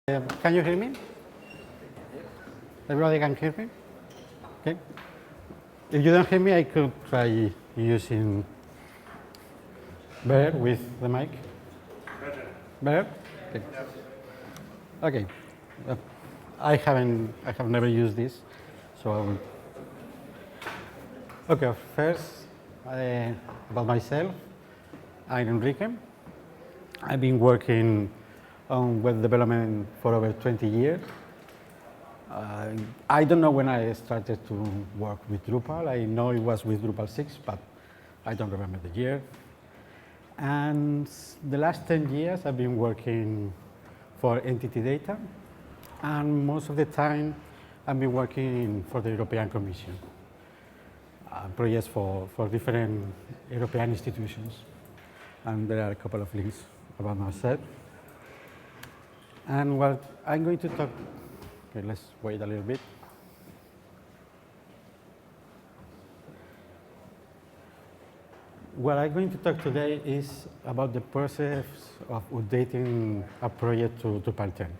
Can you hear me? Everybody can hear me? Okay. If you don't hear me, I could try using better with the mic. Better? Okay. Okay. I have never used this, so I will. Okay, first, about myself. I'm Enrique. I've been working on web development for over 20 years. I don't know when I started to work with Drupal. I know it was with Drupal 6, but I don't remember the year. And the last 10 years, I've been working for entity data. And most of the time, I've been working for the European Commission. Projects for different European institutions. And there are a couple of links about myself. And what I'm going to talk, okay, let's wait a little bit. What I'm going to talk today is about the process of updating a project to Drupal 10.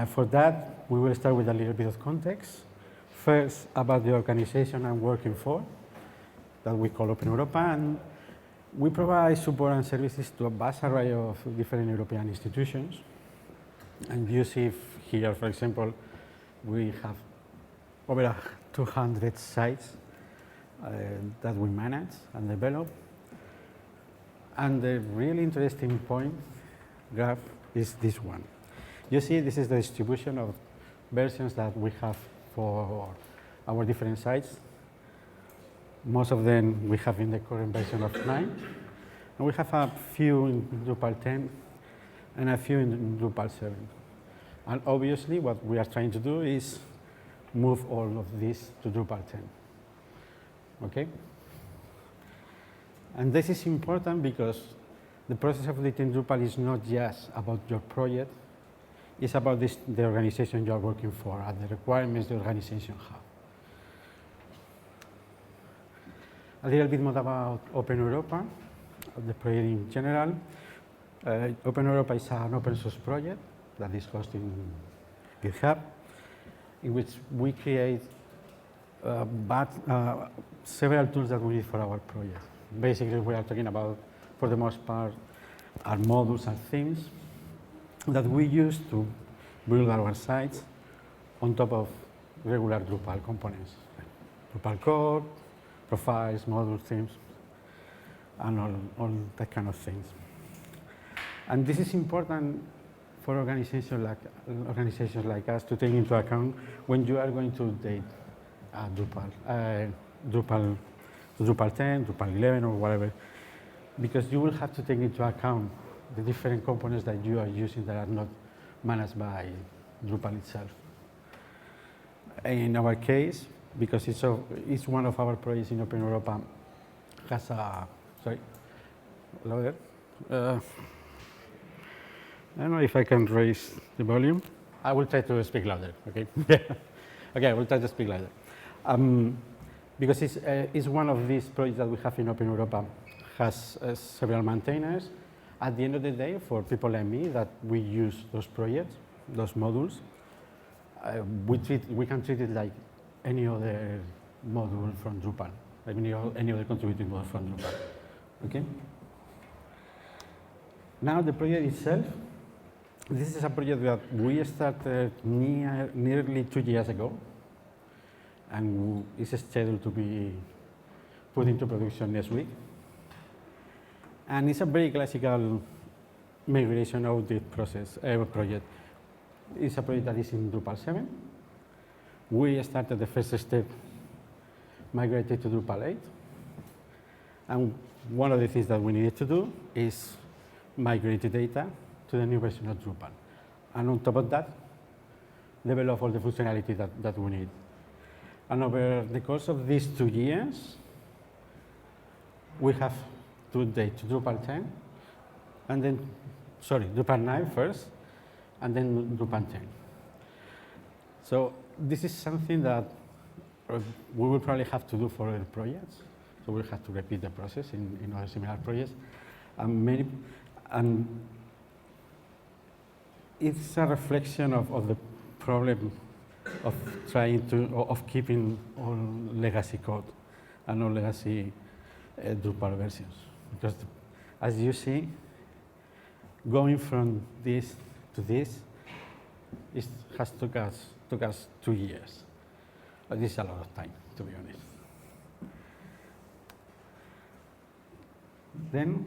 For that, we will start with a little bit of context. First, about the organization I'm working for, that we call Open Europa, and we provide support and services to a vast array of different European institutions. And you see here, for example, we have over 200 sites that we manage and develop. And the really interesting point graph is this one. You see, this is the distribution of versions that we have for our different sites. Most of them we have in the current version of 9. And we have a few in Drupal 10 and a few in Drupal 7. And obviously, what we are trying to do is move all of this to Drupal 10. Okay? And this is important because the process of updating Drupal is not just about your project, it's about the organization you are working for and the requirements the organization has. A little bit more about Open Europa, the project in general. Open Europa is an open source project that is hosted in GitHub, in which we create several tools that we need for our project. Basically, we are talking about, for the most part, our modules and themes that we use to build our sites on top of regular Drupal components, like Drupal core, profiles, modules, themes, and all that kind of things. And this is important for organizations like us to take into account when you are going to update Drupal to Drupal 10, Drupal 11, or whatever, because you will have to take into account the different components that you are using that are not managed by Drupal itself. In our case, because it's one of our projects in Open Europa, has a, sorry, louder. I don't know if I can raise the volume. I will try to speak louder, okay? Okay, I will try to speak louder. Because it's one of these projects that we have in Open Europa, has several maintainers. At the end of the day, for people like me that we use those projects, those modules, we can treat it like any other module from Drupal, like any other contributing module from Drupal, okay? Now the project itself, this is a project that we started nearly 2 years ago, and it's scheduled to be put into production next week. And it's a very classical migration audit process project. It's a project that is in Drupal 7. We started the first step, migrated to Drupal 8. And one of the things that we needed to do is migrate the data to the new version of Drupal. And on top of that, develop all the functionality that we need. And over the course of these 2 years, we have to update to Drupal 10, and then, sorry, Drupal 9 first, and then Drupal 10. So this is something that we will probably have to do for other projects. So we'll have to repeat the process in other similar projects. And it's a reflection of the problem of of keeping all legacy code and all legacy Drupal versions. Because as you see, going from this to this has took us 2 years. But this is a lot of time, to be honest. Then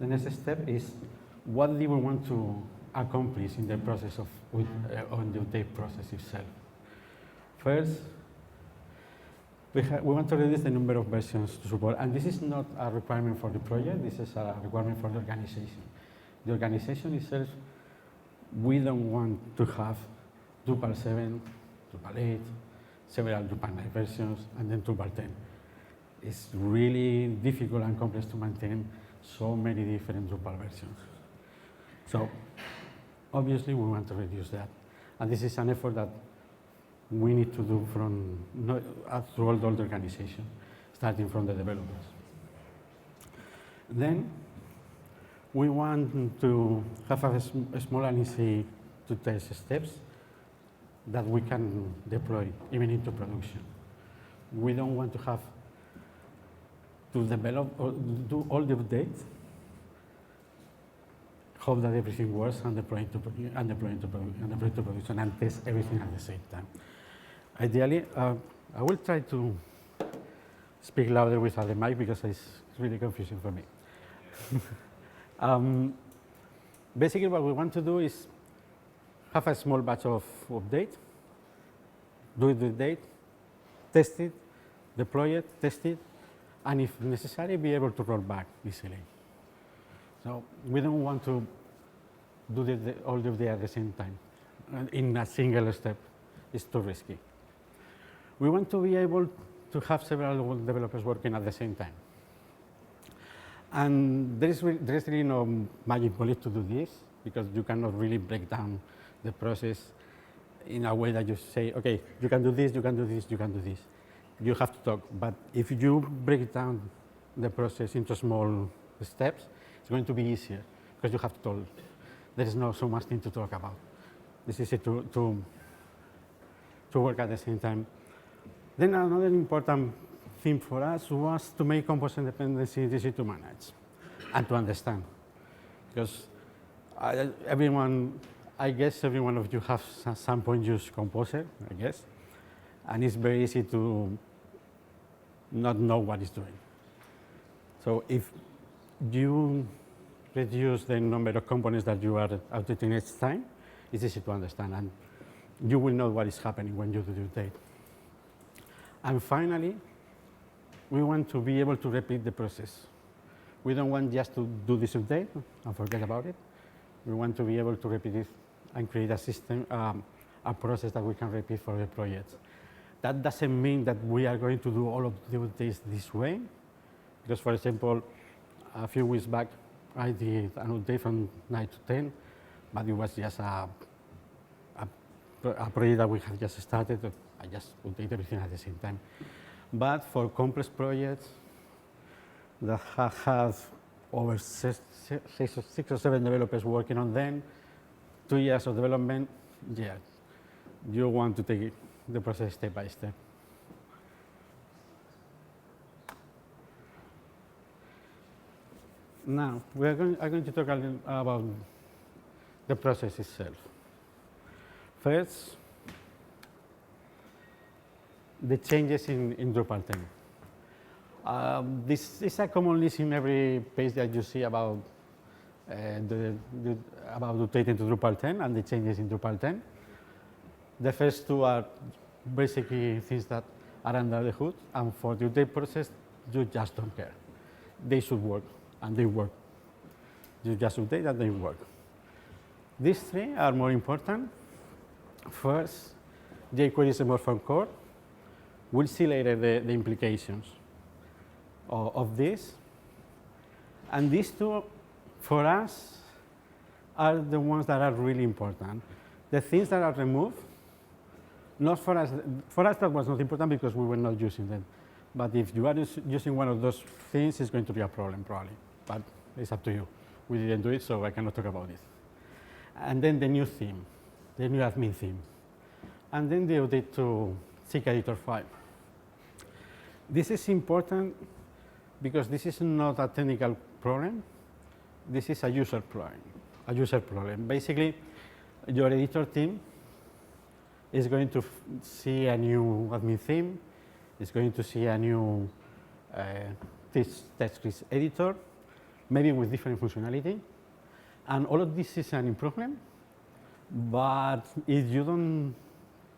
the next step is what do we want to accomplish in the process of on the update process itself. First, we want to reduce the number of versions to support, and this is not a requirement for the project. This is a requirement for the organization. The organization itself, we don't want to have Drupal 7, Drupal 8, several Drupal 9 versions, and then Drupal 10. It's really difficult and complex to maintain so many different Drupal versions. So obviously we want to reduce that. And this is an effort that we need to do throughout the organization, starting from the developers. Then we want to have a small and easy to test steps that we can deploy even into production. We don't want to have to develop or do all the updates, hope that everything works, and deploy into production and test everything at the same time. Ideally, I will try to speak louder without the mic because it's really confusing for me. Basically, what we want to do is have a small batch of updates, do the update, test it, deploy it, test it, and if necessary, be able to roll back easily. So we don't want to do all of them at the same time in a single step. It's too risky. We want to be able to have several developers working at the same time. And there is really no magic bullet to do this, because you cannot really break down the process in a way that you say, okay, you can do this, you can do this, you can do this. You have to talk. But if you break down the process into small steps, it's going to be easier, because you have to talk. There is not so much thing to talk about. It's easy to work at the same time. Then another important thing for us was to make composite dependency easy to manage and to understand. Because I guess every one of you has at some point used Composer, I guess. And it's very easy to not know what it's doing. So if you reduce the number of components that you are updating each time, it's easy to understand, and you will know what is happening when you do the update. And finally, we want to be able to repeat the process. We don't want just to do this update and forget about it. We want to be able to repeat it and create a system, a process that we can repeat for the projects. That doesn't mean that we are going to do all of the updates this way, because, for example, a few weeks back, I did an update from 9 to 10, but it was just a project that we had just started. I just update everything at the same time. But for complex projects that have over six or seven developers working on them, 2 years of development, yeah, you want to take the process step by step. Now, I'm going to talk a little about the process itself. First, the changes in Drupal 10. This is a common list in every page that you see about about updating to Drupal 10 and the changes in Drupal 10. The first two are basically things that are under the hood, and for the update process, you just don't care. They should work, and they work. You just update and they work. These three are more important. First, jQuery is a more fun core. We'll see later the implications of this. And these two, for us, are the ones that are really important. The things that are removed, not for us that was not important because we were not using them. But if you are using one of those things, it's going to be a problem probably. But it's up to you. We didn't do it, so I cannot talk about it. and then the new theme, the new admin theme, and then the update to sync editor file. This is important because this is not a technical problem. This is a user problem. Basically, your editor team is going to see a new admin theme, is going to see a new text editor, maybe with different functionality. And all of this is an improvement, but if you don't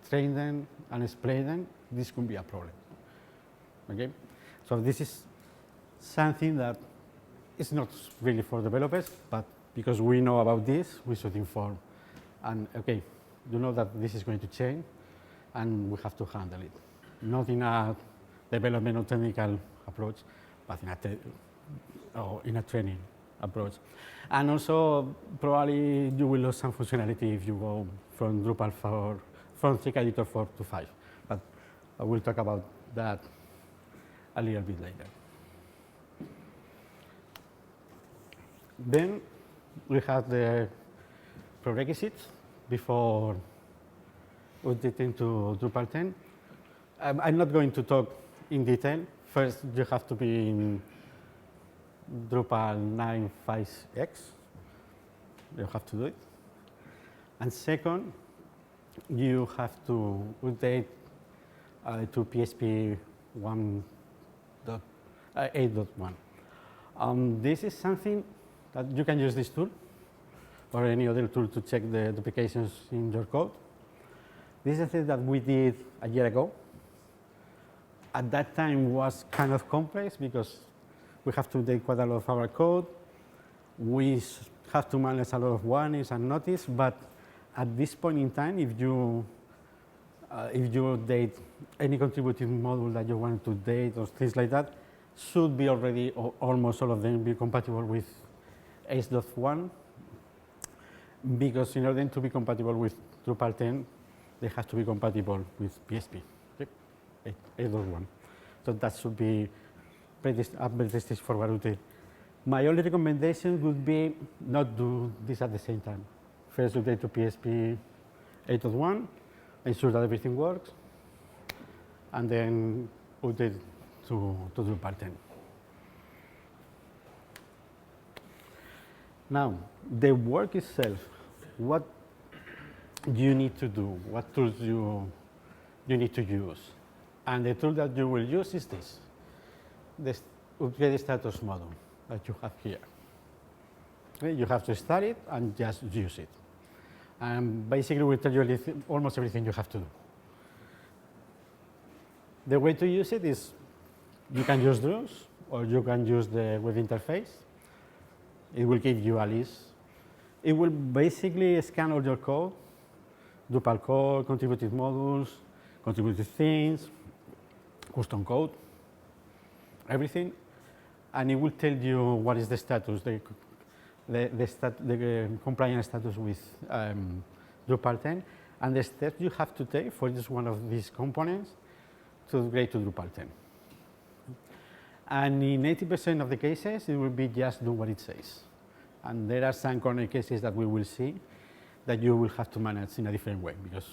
train them and explain them, this could be a problem. Okay? So this is something that is not really for developers, but because we know about this, we should inform. And okay, you know that this is going to change, and we have to handle it. Not in a development or technical approach, but in a training approach. And also, probably you will lose some functionality if you go from Drupal 4, from sync editor 4 to 5. But I will talk about that a little bit later. Then we have the prerequisites before updating to Drupal 10. I'm not going to talk in detail. First, you have to be in Drupal 9.5x. You have to do it. And second, you have to update to PHP 8.1. This is something that you can use this tool or any other tool to check the duplications in your code. This is a thing that we did a year ago. At that time was kind of complex because we have to update quite a lot of our code. We have to manage a lot of warnings and notice, but at this point in time, if you update any contributing module that you want to update or things like that, should be already, or almost all of them, be compatible with 8.1, because in order to be compatible with Drupal 10, they have to be compatible with PHP, okay? 8.1. So that should be pretty straightforward update. My only recommendation would be not do this at the same time. First update to PHP 8.1, ensure that everything works, and then update to Drupal 10. Now, the work itself, what you need to do, what tools you need to use. And the tool that you will use is this upgrade status module that you have here. Okay, you have to start it and just use it. And basically, we'll tell you almost everything you have to do. The way to use it is you can use Drupal or you can use the web interface. It will give you a list. It will basically scan all your code, Drupal code, contributed modules, contributed themes, custom code, everything, and it will tell you what is the status, the compliance status with Drupal 10, and the steps you have to take for each one of these components to upgrade to Drupal 10. And in 80% of the cases, it will be just do what it says. And there are some corner cases that we will see that you will have to manage in a different way because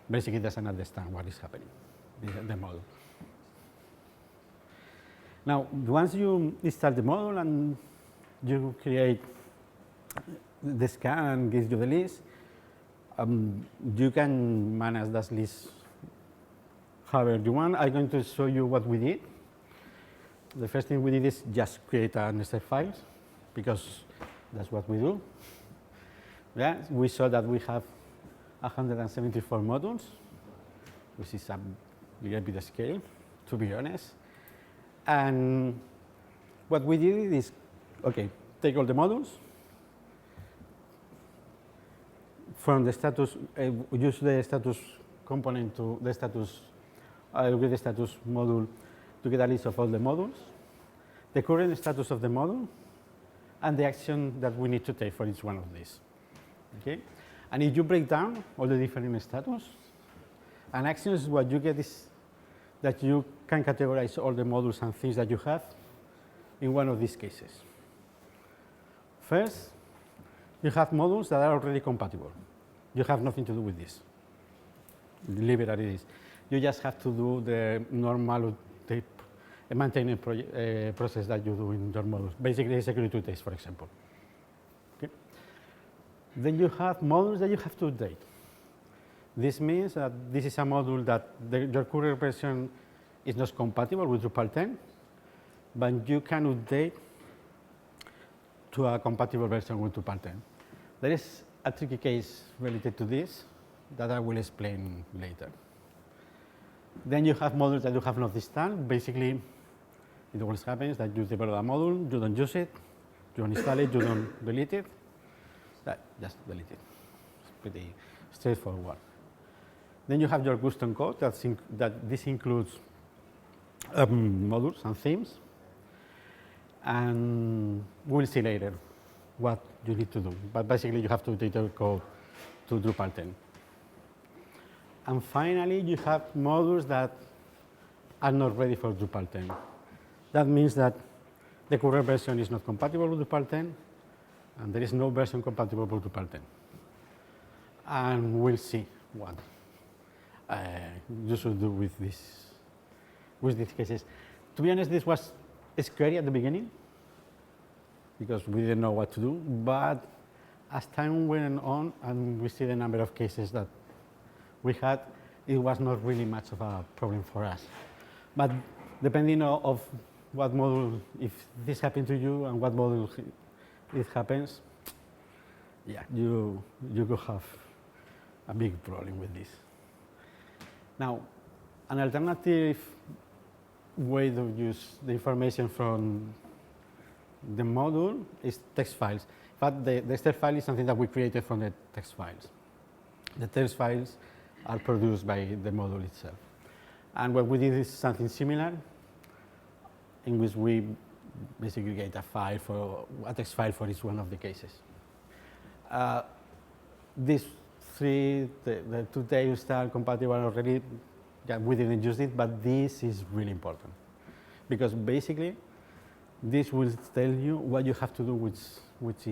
basically it doesn't understand what is happening, the model. Now, once you install the model and you create the scan and gives you the list, you can manage that list however you want. I'm going to show you what we did. The first thing we did is just create a nested file because that's what we do. Yeah, we saw that we have 174 modules, which is a little bit of scale, to be honest. And what we did is, okay, take all the modules from the status, use the status component to the status, with the status module to get a list of all the modules, the current status of the module, and the action that we need to take for each one of these. Okay? And if you break down all the different status, an action is what you get is that you can categorize all the modules and things that you have in one of these cases. First, you have modules that are already compatible. You have nothing to do with this. Leave it as it is. You just have to do the normal maintaining process that you do in your modules. Basically, security test, for example. Okay. Then you have modules that you have to update. This means that this is a module that your current version is not compatible with Drupal 10, but you can update to a compatible version with Drupal 10. There is a tricky case related to this that I will explain later. Then you have modules that you have not installed. Basically, it always happens that you develop a module, you don't use it, you don't install it, you don't delete it. Just delete it. It's pretty straightforward. Then you have your custom code that this includes modules and themes. And we'll see later what you need to do. But basically, you have to update your code to Drupal 10. And finally, you have modules that are not ready for Drupal 10. That means that the current version is not compatible with Drupal 10, and there is no version compatible with Drupal 10. And we'll see what you should do with these cases. To be honest, this was scary at the beginning because we didn't know what to do. But as time went on and we see the number of cases that we had, it was not really much of a problem for us. But depending on what module, if this happened to you and what module it happens, yeah, you could have a big problem with this. Now, an alternative way to use the information from the module is text files. In fact, the text file is something that we created from the text files. The text files are produced by the module itself. And what we did is something similar, in which we basically get a text file for each one of the cases. These three, the two tails are compatible already. Yeah, we didn't use it, but this is really important because basically this will tell you what you have to do with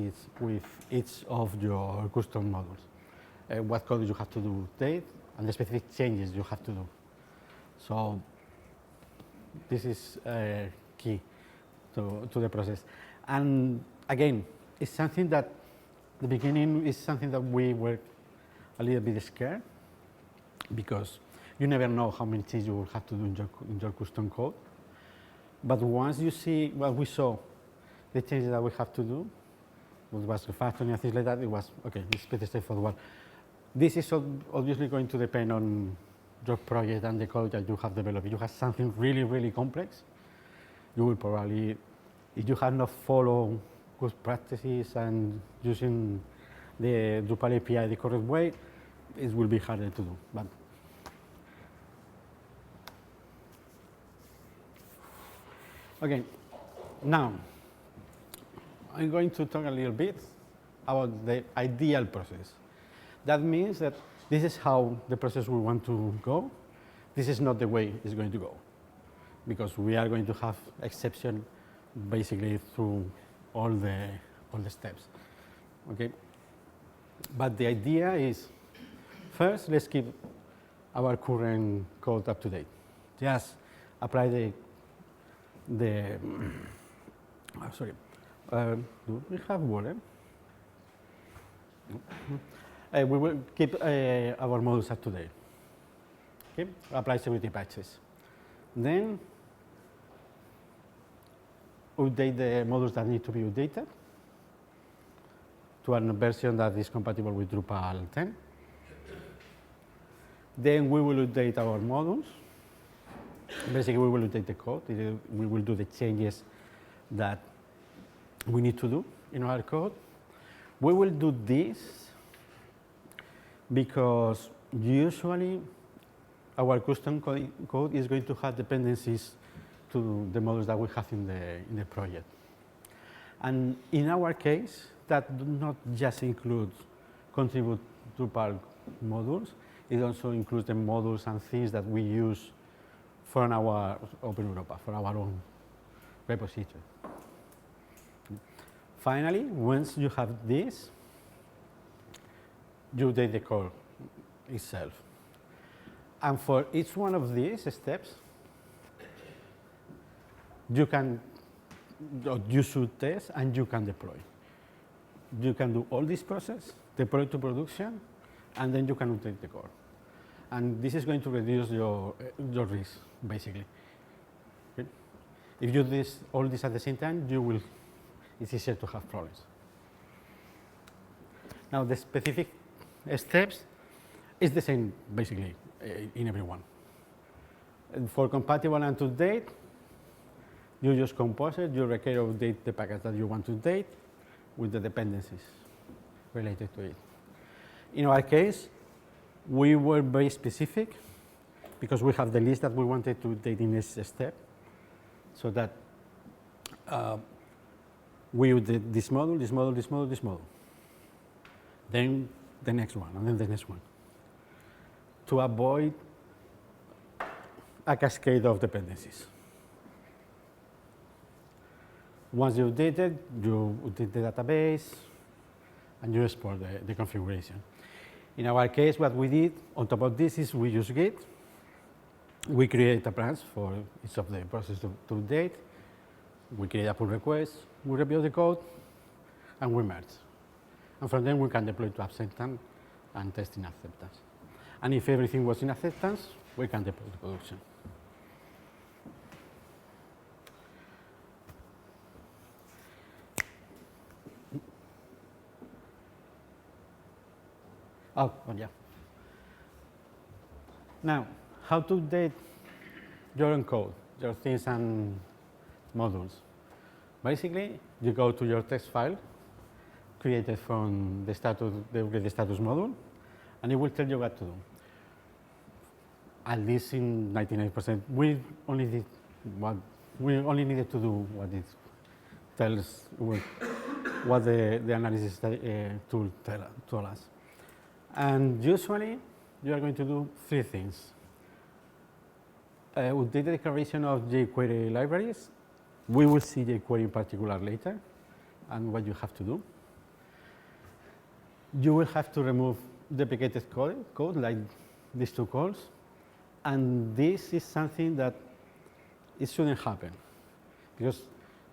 each of your custom modules, what code you have to do update, and the specific changes you have to do. So this is key to the process. And again, it's something that the beginning is something that we were a little bit scared because you never know how many changes you will have to do in your custom code. But once you see what we saw, the changes that we have to do, what was refactoring and things like that, it was, okay, it's pretty straightforward. This is obviously going to depend on your project and the code that you have developed. If you have something really, really complex, you will probably, if you have not followed good practices and using the Drupal API the correct way, it will be harder to do. But okay, now I'm going to talk a little bit about the ideal process. That means that this is how the process we want to go. This is not the way it's going to go, because we are going to have exception basically through all the steps. Okay, but the idea is first let's keep our current code up to date. Just apply do we have water? We will keep our modules up to date. Okay, apply security patches. Then update the modules that need to be updated to a version that is compatible with Drupal 10. Then we will update our modules. Basically, we will update the code. We will do the changes that we need to do in our code. We will do this because usually our custom code is going to have dependencies to the modules that we have in the project. And in our case, that does not just include contribute Drupal modules, it also includes the modules and things that we use from our Open Europa, for our own repository. Finally, once you have this, you update the core itself. And for each one of these steps, you can, you should test and you can deploy. You can do all this process, deploy to production, and then you can update the core. And this is going to reduce your risk, basically. Okay? If you do all this at the same time, it's easier to have problems. Now, the specific steps is the same, basically, in everyone. And for compatible and to date, you just compose it, you require update the package that you want to update with the dependencies related to it. In our case, we were very specific because we have the list that we wanted to update in this step, so that we did this model, this model, this model, this model. Then the next one, and then the next one, to avoid a cascade of dependencies. Once you update it, you update the database, and you export the configuration. In our case, what we did on top of this is we use Git. We create a branch for each of the processes to update. We create a pull request, we review the code, and we merge. And from then we can deploy to acceptance and test in acceptance. And if everything was in acceptance, we can deploy to production. Oh, yeah. Now, how to update your own code, your things and modules. Basically, you go to your text file, created from the status module, and it will tell you what to do. At least in 99%, we only needed to do what it tells, what the analysis tool told us. And usually, you are going to do three things. Update the declaration of jQuery libraries. We will see jQuery in particular later, and what you have to do. You will have to remove deprecated code like these two calls, and this is something that it shouldn't happen, because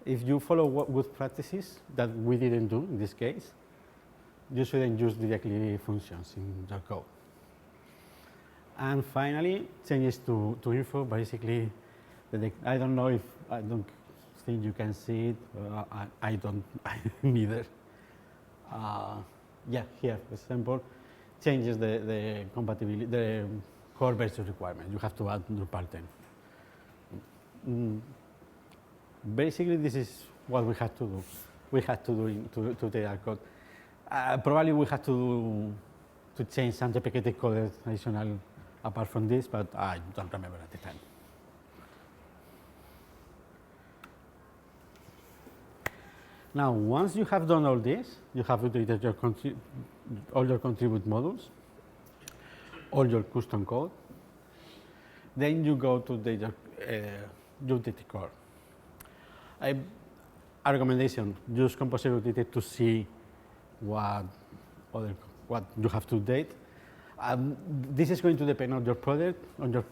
if you follow good practices that we didn't do in this case, you shouldn't use directly functions in your code. And finally, changes to info. Basically, I don't know if I don't think you can see it. I don't neither. Yeah, here, for example, changes the compatibility, the core version requirement. You have to add Drupal 10. Basically, this is what we had to do. We had to do to take our code. Probably we had to change some deprecated code additional apart from this, but I don't remember at the time. Now, once you have done all this, you have updated all your contribute modules, all your custom code. Then you go to the core. A recommendation: use composer updated to see what you have to update. This is going to depend on your project. On your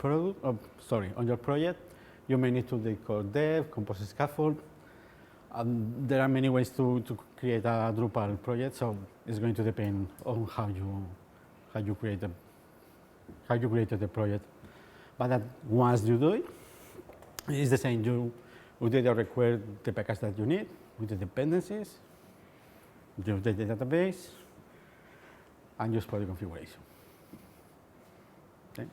project, you may need to update core dev, composer scaffold. There are many ways to create a Drupal project, so it's going to depend on how you created the project. But once you do it, it's the same. You update or require the package that you need with the dependencies. You update the database, and you export the configuration. Okay?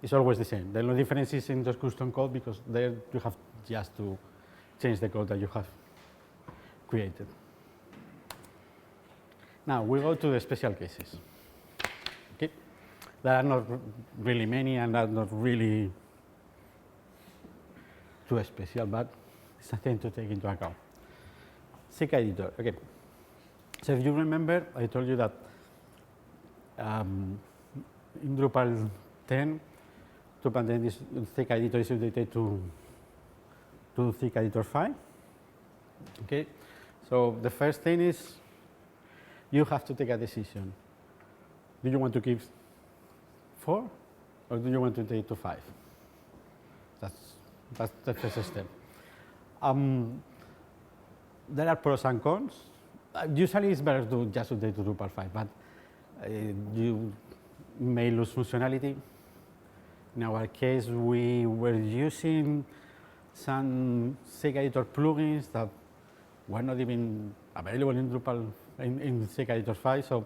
It's always the same. The only difference is in the custom code, because there you have just to change the code that you have created. Now we go to the special cases. Okay? There are not really many, and are not really too special, but it's something to take into account. Sync editor. Okay. So if you remember, I told you that in Drupal 10, Drupal 10 sync editor is updated to sync editor 5. Okay. So the first thing is you have to take a decision. do you want to keep 4 or do you want to take to 5? That's the first step. There are pros and cons. Usually it's better to just update to Drupal 5, but you may lose functionality. In our case, we were using some Seg Editor plugins that were not even available in Drupal in Seg Editor 5, so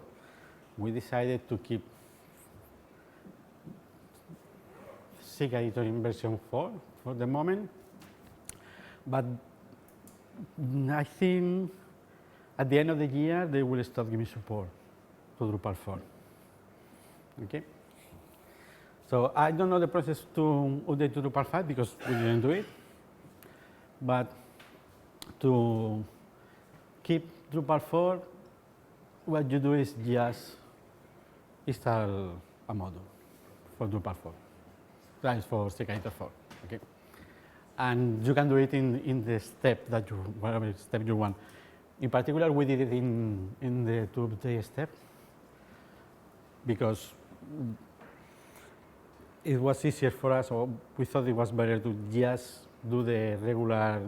we decided to keep Seg Editor in version 4 for the moment. But I think at the end of the year, they will start giving support to Drupal 4. Okay? So I don't know the process to update to Drupal 5 because we didn't do it. But to keep Drupal 4, what you do is just install a module for Drupal 4. That is for Seg Editor 4. Okay? And you can do it in the step that you, whatever step you want. In particular, we did it in the to update step because it was easier for us, or we thought it was better to just do the regular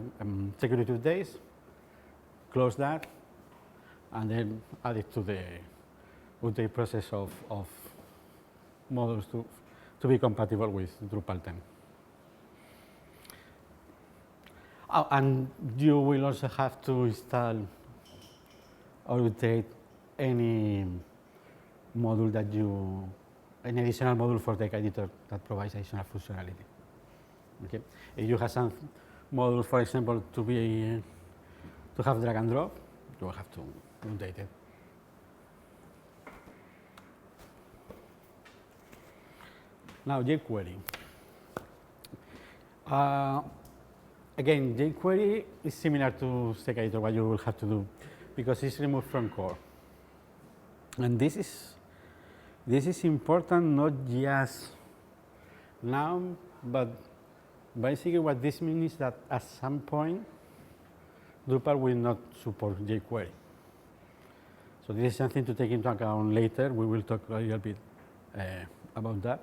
security updates, close that, and then add it to the update process of modules to be compatible with Drupal 10. Oh, and you will also have to install or update any module that you, an additional module for the editor that provides additional functionality. Okay, if you have some module, for example, to have drag and drop, you will have to update it. Now jQuery. Again, jQuery is similar to Seg Editor, what you will have to do, because it's removed from core. And this is important not just now, but basically what this means is that at some point, Drupal will not support jQuery. So this is something to take into account later. We will talk a little bit about that.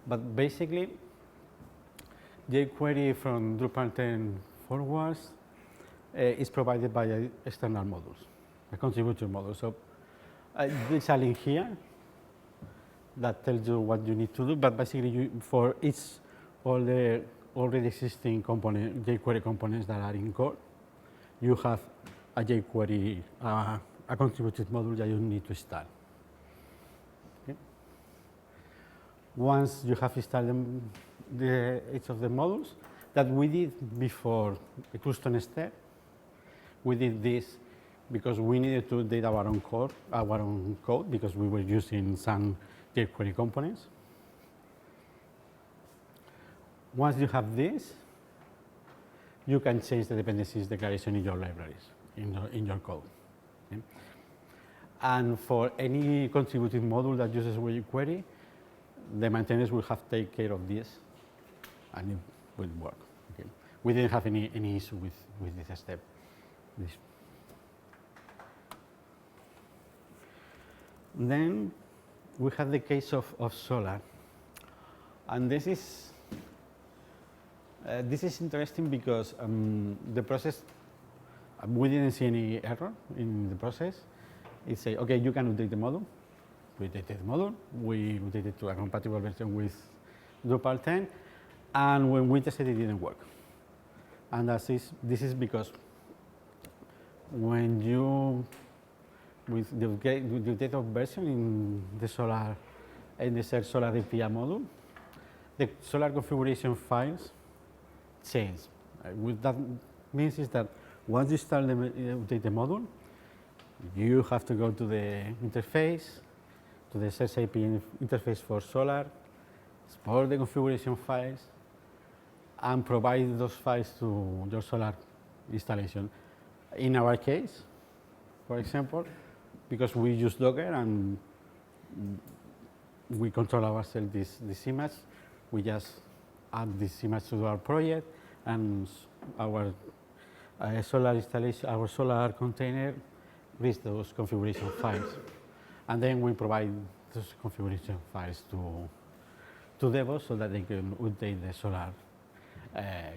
But basically, jQuery from Drupal 10 forwards is provided by external modules, a contributor module. So there's a link here that tells you what you need to do, but basically for each all the already existing jQuery components that are in core, you have a jQuery, a contributed module that you need to install. Okay. Once you have installed each of the modules that we did before the custom step, we did this because we needed to update our own code because we were using some jQuery components. Once you have this, you can change the dependencies declaration in your libraries, in your code. Okay? And for any contributed module that uses jQuery, the maintainers will have to take care of this, and it will work. Okay? We didn't have any issue with this step. Then we have the case of Solar, and this is interesting because the process, we didn't see any error in the process. It says, okay, you can update the module. We updated the module. We updated it to a compatible version with Drupal 10. And when we tested it, didn't work. And this is because when you, with the update of version in the Solar, in the Search Solar API module, the Solar configuration files change. What that means is that once you start update the module, you have to go to the interface, to the Search API interface for Solar, export the configuration files, and provide those files to your Solar installation. In our case, for example, because we use Docker and we control ourselves this image, we just add this image to our project, and our Solar installation, our Solar container reads those configuration files. And then we provide those configuration files to DevOps so that they can update the Solar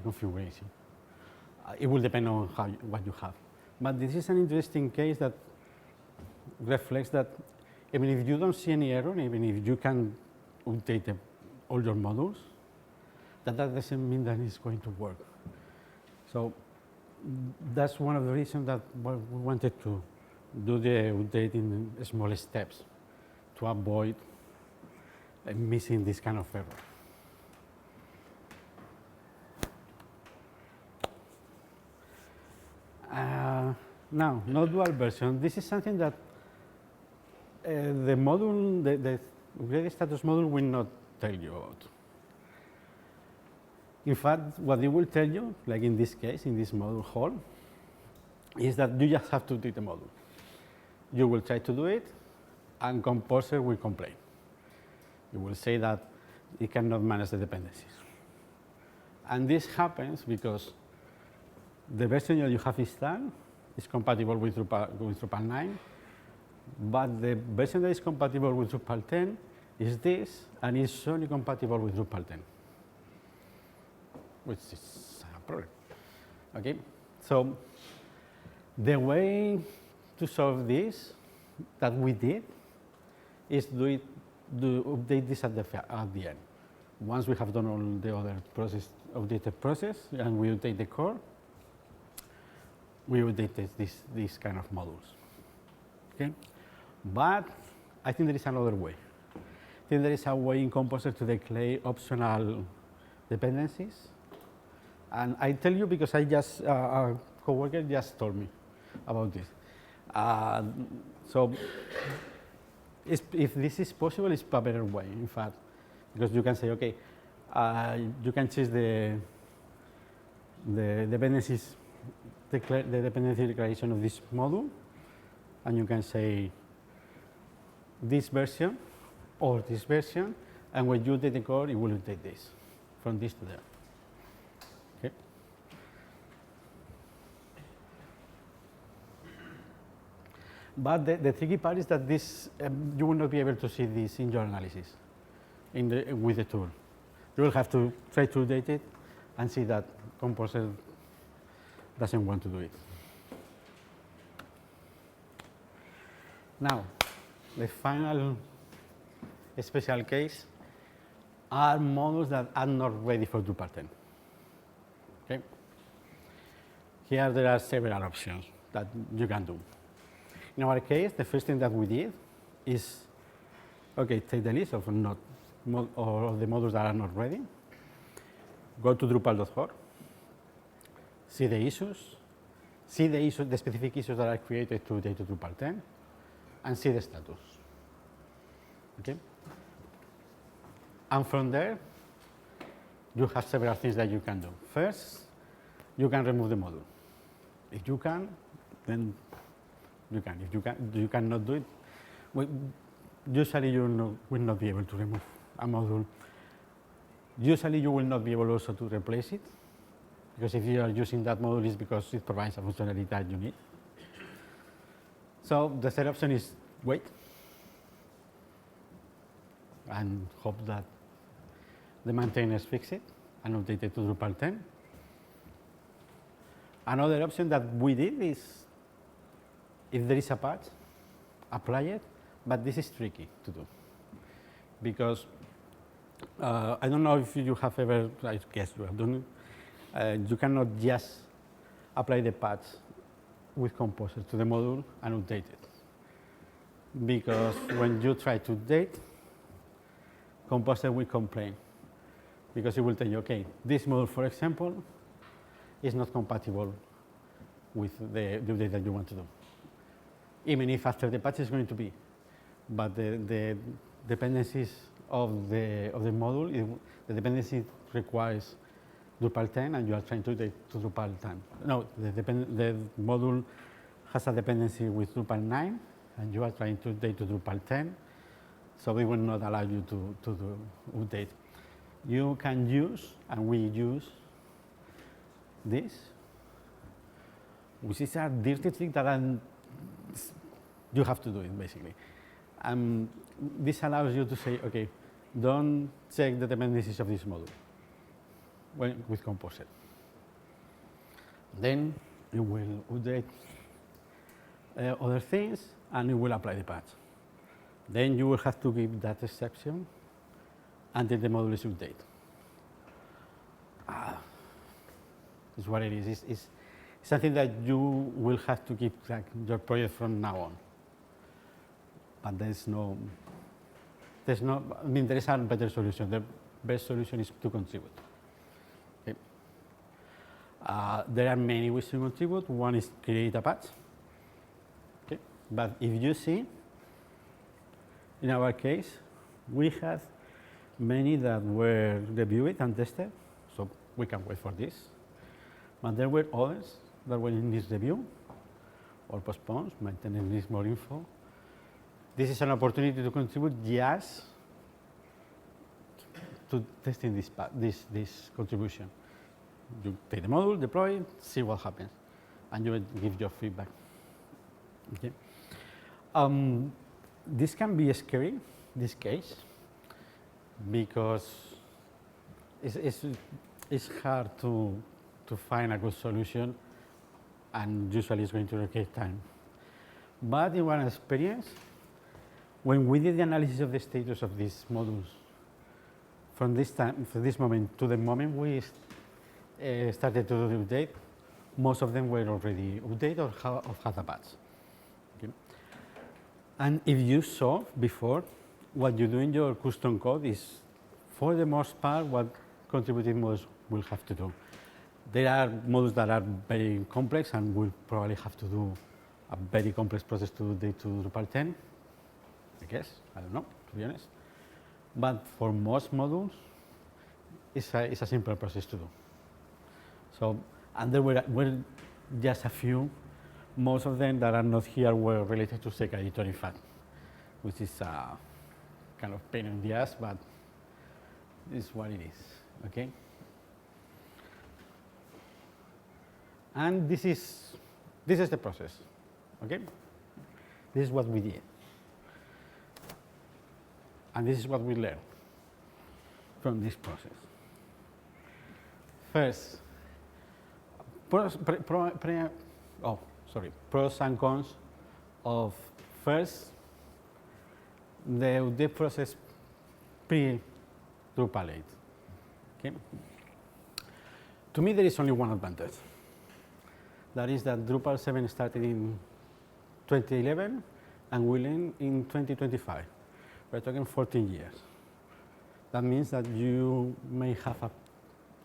configuration. It will depend on what you have. But this is an interesting case that reflects that even if you don't see any error, even if you can update all your modules, that doesn't mean that it's going to work. So that's one of the reasons that we wanted to do the update in small steps to avoid missing this kind of error. Now, no dual version. This is something that the module, the upgrade status module will not tell you about. In fact, what it will tell you, like in this case, in this module hall, is that you just have to do the module. You will try to do it, and Composer will complain. It will say that it cannot manage the dependencies. And this happens because the version that you have installed is compatible with Drupal 9, but the version that is compatible with Drupal 10 is this, and is only compatible with Drupal 10, which is a problem. Okay, so the way to solve this that we did is to update this at the end. Once we have done all the other updated process, and we update the core, we update these kind of modules. Okay, but I think there is another way. I think there is a way in Composer to declare optional dependencies, and I tell you because a coworker just told me about this. So if this is possible, it's a better way, in fact, because you can say, okay, you can choose the dependencies, the dependency declaration of this module, and you can say this version or this version, and when you update the core, it will update this from this to there. Okay. But the tricky part is that this you will not be able to see this in your analysis with the tool. You will have to try to update it and see that Composer doesn't want to do it. Now, the final special case are modules that are not ready for Drupal 10. Okay? Here there are several options that you can do. In our case, the first thing that we did is, okay, take the list of the modules that are not ready, go to Drupal.org, see the issues, the specific issues that are created to update to Drupal 10, and see the status. Okay? And from there, you have several things that you can do. First, you can remove the module. If you can, then you can. If you cannot do it, usually you will not be able to remove a module. Usually you will not be able also to replace it, because if you are using that module, it's because it provides a functionality that you need. So the third option is wait and hope that the maintainers fix it and update it to Drupal 10. Another option that we did is, if there is a patch, apply it, but this is tricky to do, because I don't know if you have ever, I guess you have done it, you cannot just apply the patch with Composer to the module and update it, because when you try to update, Composer will complain, because it will tell you, okay, this module, for example, is not compatible with the update that you want to do, even if after the patch is going to be. But the dependencies of the module, the dependency requires Drupal 10, and you are trying to update to Drupal 10. No, the module has a dependency with Drupal 9, and you are trying to update to Drupal 10, so we will not allow you to do update. You can use, and we use, this, which is a dirty trick that you have to do it, basically. This allows you to say, okay, don't check the dependencies of this module with Composer. Then it will update other things, and it will apply the patch. Then you will have to give that exception until the module is updated. It's what it is. It's something that you will have to keep track your project from now on. But there is a better solution. The best solution is to contribute. Okay. There are many ways to contribute. One is create a patch. Okay. But if you see, in our case, we had many that were reviewed and tested, so we can wait for this. But there were others that were in this review or postponed, maintenance needs more info. This is an opportunity to contribute just to testing this contribution. You take the module, deploy it, see what happens, and you will give your feedback. Okay. This can be scary, this case, because it's hard to find a good solution, and usually it's going to require time. But in one experience, when we did the analysis of the status of these modules, from this moment to the moment we started to do the update, most of them were already updated or had a patch. Okay. And if you saw before, what you do in your custom code is, for the most part, what contributing modules will have to do. There are modules that are very complex and will probably have to do a very complex process to update to Drupal 10. I guess, I don't know, to be honest. But for most modules, it's a simple process to do. So, and there were just a few. Most of them that are not here were related to Sec Editor, in fact, which is a kind of pain in the ass, but it's what it is, okay? And this is the process, okay? This is what we did. And this is what we learned from this process. First, pros and cons of first, the update process pre-Drupal 8. Okay? To me, there is only one advantage. That is that Drupal 7 started in 2011 and will end in 2025. We're talking 14 years. That means that you may have a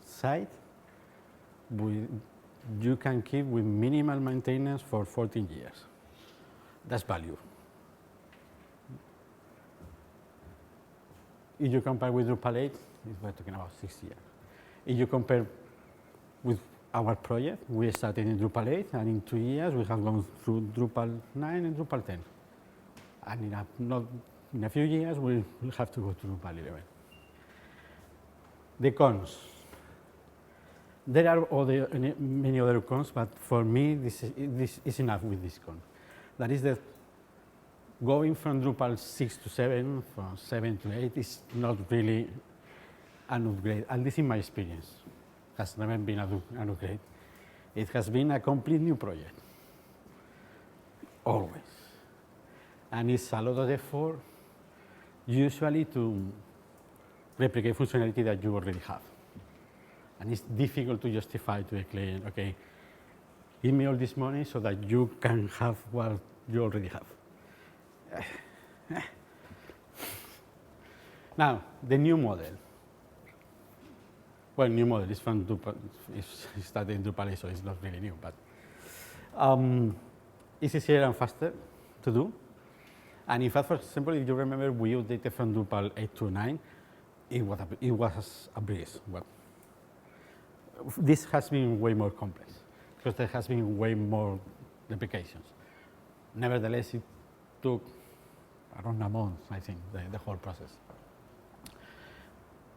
site you can keep with minimal maintenance for 14 years. That's value. If you compare with Drupal 8, we're talking about 6 years. If you compare with our project, we started in Drupal 8, and in 2 years we have gone through Drupal 9 and Drupal 10. And in a few years, we'll have to go to Drupal 11. The cons. There are many other cons, but for me, this is enough with this con. That is that going from Drupal 6 to 7, from 7 to 8, is not really an upgrade, at least in my experience. It has never been an upgrade. It has been a complete new project, always. And it's a lot of effort, usually to replicate functionality that you already have. And it's difficult to justify to a client, okay, give me all this money so that you can have what you already have. Now, the new model. Well, new model is from Drupal, it's started in Drupal 8, so it's not really new, but it's easier and faster to do. And in fact, for example, if you remember, we updated from Drupal 8 to 9, it was a breeze. Well, this has been way more complex because there has been way more replications. Nevertheless, it took around a month, I think, the whole process.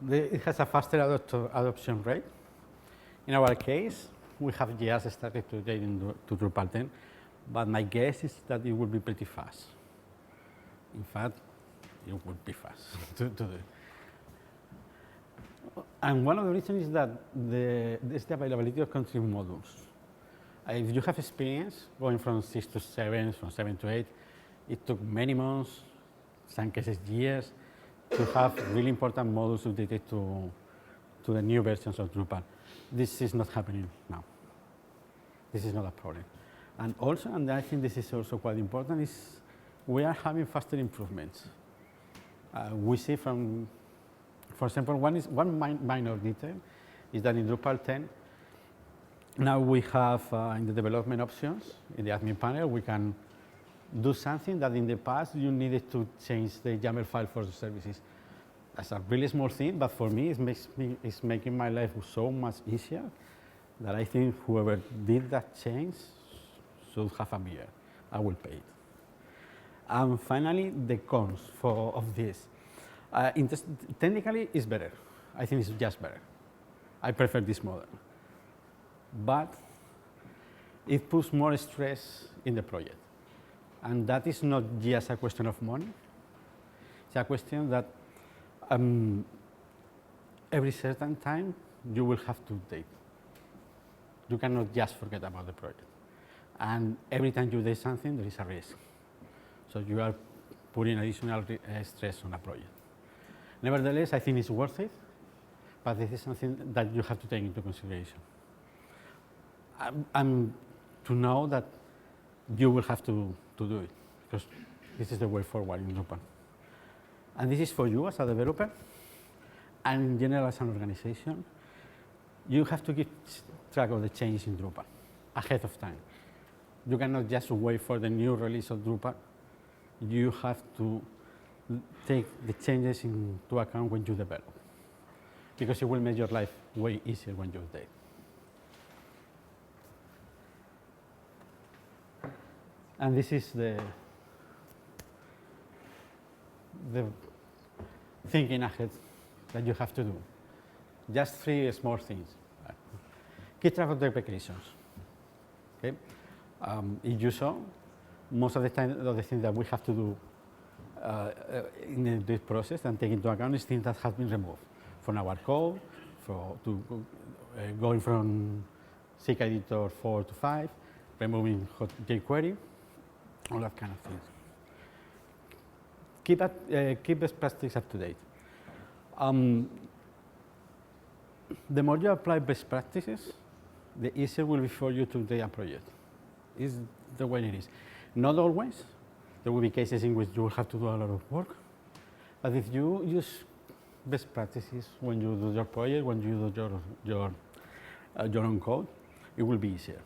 It has a faster adoption rate. In our case, we have just started to update to Drupal 10, but my guess is that it will be pretty fast. In fact, it would be fast to do it. And one of the reasons is that there's the availability of country modules. If you have experience going from 6 to 7, from 7 to 8, it took many months, some cases years, to have really important modules updated to the new versions of Drupal. This is not happening now. This is not a problem. And also, and I think this is also quite important, is we are having faster improvements. We see from, for example, one minor detail is that in Drupal 10, now we have in the development options, in the admin panel, we can do something that in the past you needed to change the YAML file for the services. That's a really small thing, but for me, it's making my life so much easier that I think whoever did that change should have a beer. I will pay it. And finally, the cons of this. Technically, it's better. I think it's just better. I prefer this model. But it puts more stress in the project. And that is not just a question of money. It's a question that every certain time you will have to update. You cannot just forget about the project. And every time you do something, there is a risk. So you are putting additional stress on a project. Nevertheless, I think it's worth it, but this is something that you have to take into consideration. And to know that you will have to do it, because this is the way forward in Drupal. And this is for you as a developer, and in general as an organization. You have to keep track of the changes in Drupal ahead of time. You cannot just wait for the new release of Drupal. You have to take the changes into account when you develop, because it will make your life way easier when you update. And this is the thinking ahead that you have to do. Just 3 small things. Keep track of the deprecations. Okay? If you saw, most of the time, the things that we have to do in this process and take into account is things that have been removed from our code, going from SIG editor 4 to 5, removing jQuery, all that kind of things. Keep best practice up to date. The more you apply best practices, the easier it will be for you to update a project. Is the way it is. Not always. There will be cases in which you will have to do a lot of work. But if you use best practices when you do your project, when you do your own code, it will be easier.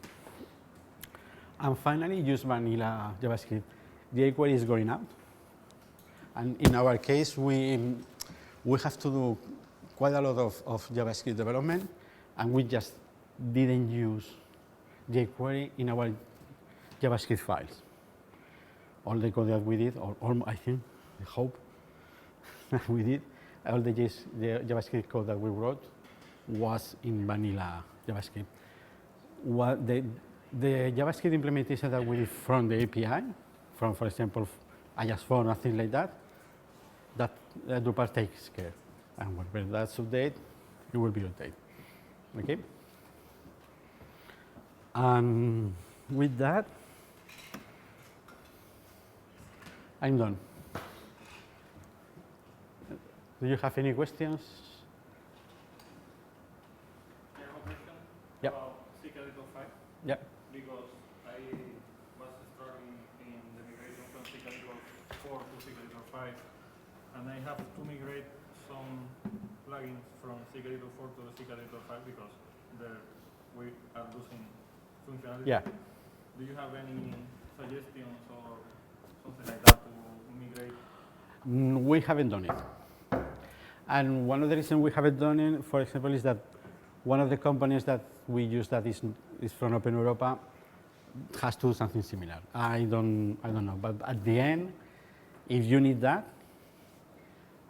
And finally, use vanilla JavaScript. jQuery is going out. And in our case, we have to do quite a lot of JavaScript development, and we just didn't use jQuery in our JavaScript files. All the code that we did, or I think, I hope that we did, all the JavaScript code that we wrote was in vanilla JavaScript. What the JavaScript implementation that we did from the API, from, for example, IAS4 or things like that, that Drupal takes care. And when that's updated, it will be updated. Okay? And with that, I'm done. Do you have any questions? I have a question about SIG editor 5. Yeah. Because I was struggling in the migration from SIG editor 4 to SIG editor 5, and I have to migrate some plugins from SIG editor 4 to SIG editor 5 because we are losing functionality. Yeah. Do you have any suggestions or something like that to migrate? We haven't done it. And one of the reasons we haven't done it, for example, is that one of the companies that we use that is from Open Europa has to do something similar. I don't know. But at the end, if you need that,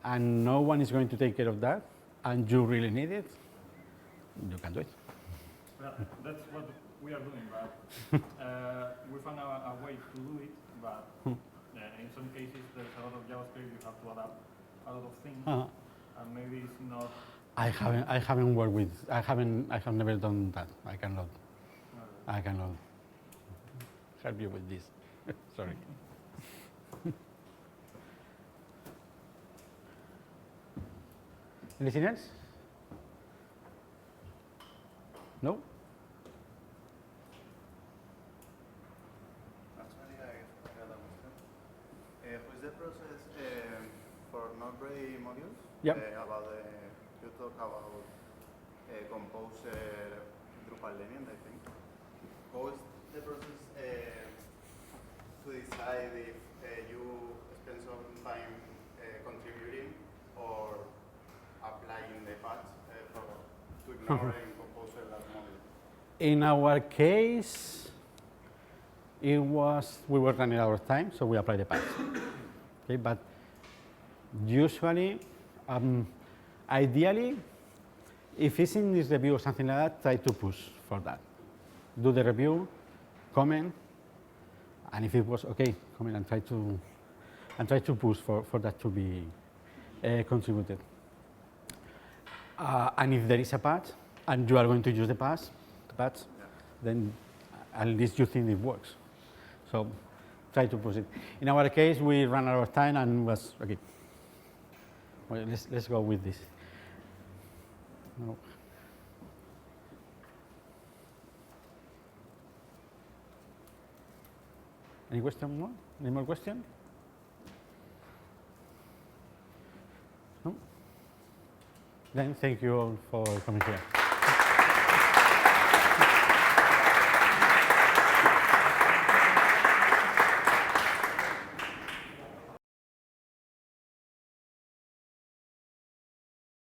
and no one is going to take care of that, and you really need it, you can do it. Well, that's what we are doing, but we found a way to do it, but in some cases there's a lot of JavaScript, you have to adapt a lot of things, Uh, and maybe it's not. I haven't worked with, I have never done that. I cannot help you with this. Sorry. Anything else? No? Actually, I got a question. Who is the process for non-ready modules? Yep. You talk about compose Drupal element, I think. How is the process to decide if you spend some time contributing or applying the patch to ignore and compose that module? In our case, we were running out of time, so we applied the patch. Okay, but usually, ideally, if it's in this review or something like that, try to push for that. Do the review, comment, and if it was okay, comment and try to push for that to be contributed. And if there is a patch, and you are going to use the patch, then at least you think it works. So try to push it. In our case, we ran out of time and was okay. Well, let's go with this. No. Any question more? Any more question? No? Then thank you all for coming here.